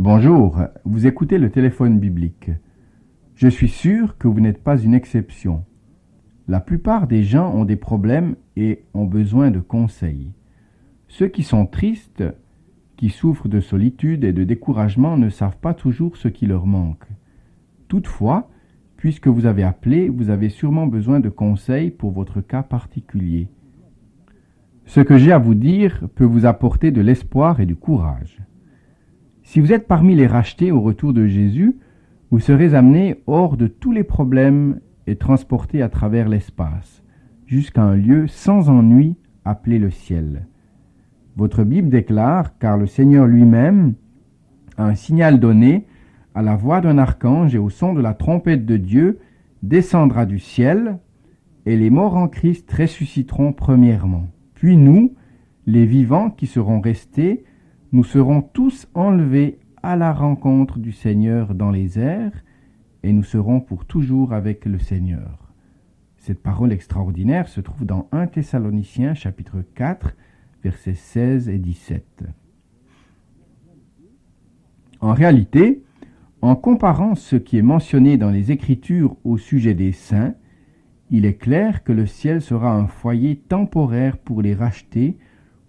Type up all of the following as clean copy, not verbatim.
Bonjour, vous écoutez le téléphone biblique. Je suis sûr que vous n'êtes pas une exception. La plupart des gens ont des problèmes et ont besoin de conseils. Ceux qui sont tristes, qui souffrent de solitude et de découragement ne savent pas toujours ce qui leur manque. Toutefois, puisque vous avez appelé, vous avez sûrement besoin de conseils pour votre cas particulier. Ce que j'ai à vous dire peut vous apporter de l'espoir et du courage. Si vous êtes parmi les rachetés au retour de Jésus, vous serez amenés hors de tous les problèmes et transportés à travers l'espace, jusqu'à un lieu sans ennui appelé le ciel. Votre Bible déclare, car le Seigneur lui-même, a un signal donné, à la voix d'un archange et au son de la trompette de Dieu, descendra du ciel, et les morts en Christ ressusciteront premièrement. Puis nous, les vivants qui serons restés, nous serons tous enlevés à la rencontre du Seigneur dans les airs, et nous serons pour toujours avec le Seigneur. Cette parole extraordinaire se trouve dans 1 Thessaloniciens chapitre 4, versets 16 et 17. En réalité, en comparant ce qui est mentionné dans les Écritures au sujet des saints, il est clair que le ciel sera un foyer temporaire pour les rachetés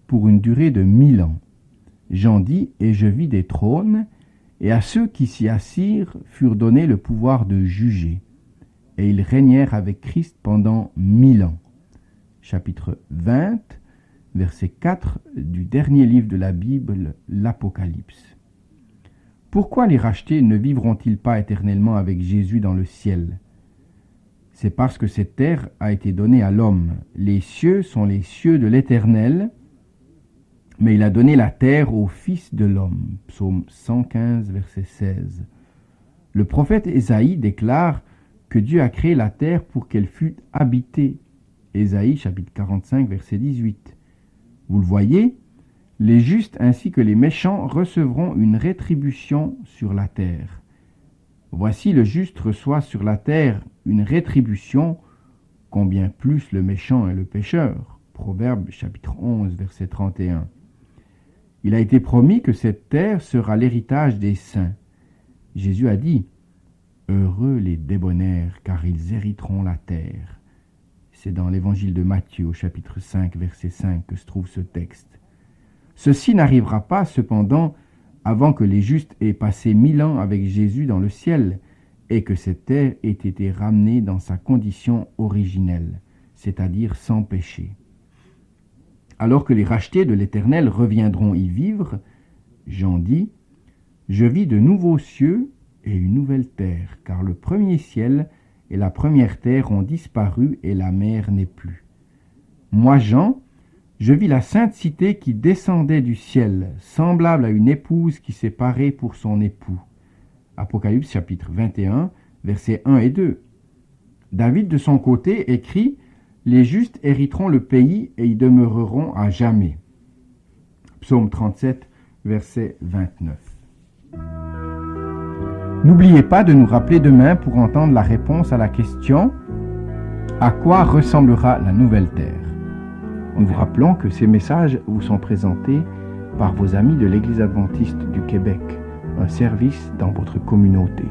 pour une durée de 1000 ans. Jean dit « Et je vis des trônes, et à ceux qui s'y assirent furent donnés le pouvoir de juger. Et ils régnèrent avec Christ pendant 1000 ans. » Chapitre 20, verset 4 du dernier livre de la Bible, l'Apocalypse. Pourquoi les rachetés ne vivront-ils pas éternellement avec Jésus dans le ciel ? C'est parce que cette terre a été donnée à l'homme. Les cieux sont les cieux de l'Éternel, mais il a donné la terre au Fils de l'homme. Psaume 115, verset 16. Le prophète Ésaïe déclare que Dieu a créé la terre pour qu'elle fût habitée. Ésaïe, chapitre 45, verset 18. Vous le voyez, les justes ainsi que les méchants recevront une rétribution sur la terre. Voici le juste reçoit sur la terre une rétribution, combien plus le méchant et le pécheur. Proverbe, chapitre 11, verset 31. Il a été promis que cette terre sera l'héritage des saints. Jésus a dit « Heureux les débonnaires, car ils hériteront la terre ». C'est dans l'évangile de Matthieu, au chapitre 5, verset 5, que se trouve ce texte. Ceci n'arrivera pas, cependant, avant que les justes aient passé 1000 ans avec Jésus dans le ciel, et que cette terre ait été ramenée dans sa condition originelle, c'est-à-dire sans péché. Alors que les rachetés de l'Éternel reviendront y vivre, Jean dit « Je vis de nouveaux cieux et une nouvelle terre, car le premier ciel et la première terre ont disparu et la mer n'est plus. Moi, Jean, je vis la sainte cité qui descendait du ciel, semblable à une épouse qui s'est parée pour son époux. » Apocalypse chapitre 21, versets 1 et 2. David, de son côté, écrit « Les justes hériteront le pays et y demeureront à jamais. » Psaume 37, verset 29. N'oubliez pas de nous rappeler demain pour entendre la réponse à la question « À quoi ressemblera la nouvelle terre ?» Nous vous rappelons que ces messages vous sont présentés par vos amis de l'Église adventiste du Québec, un service dans votre communauté.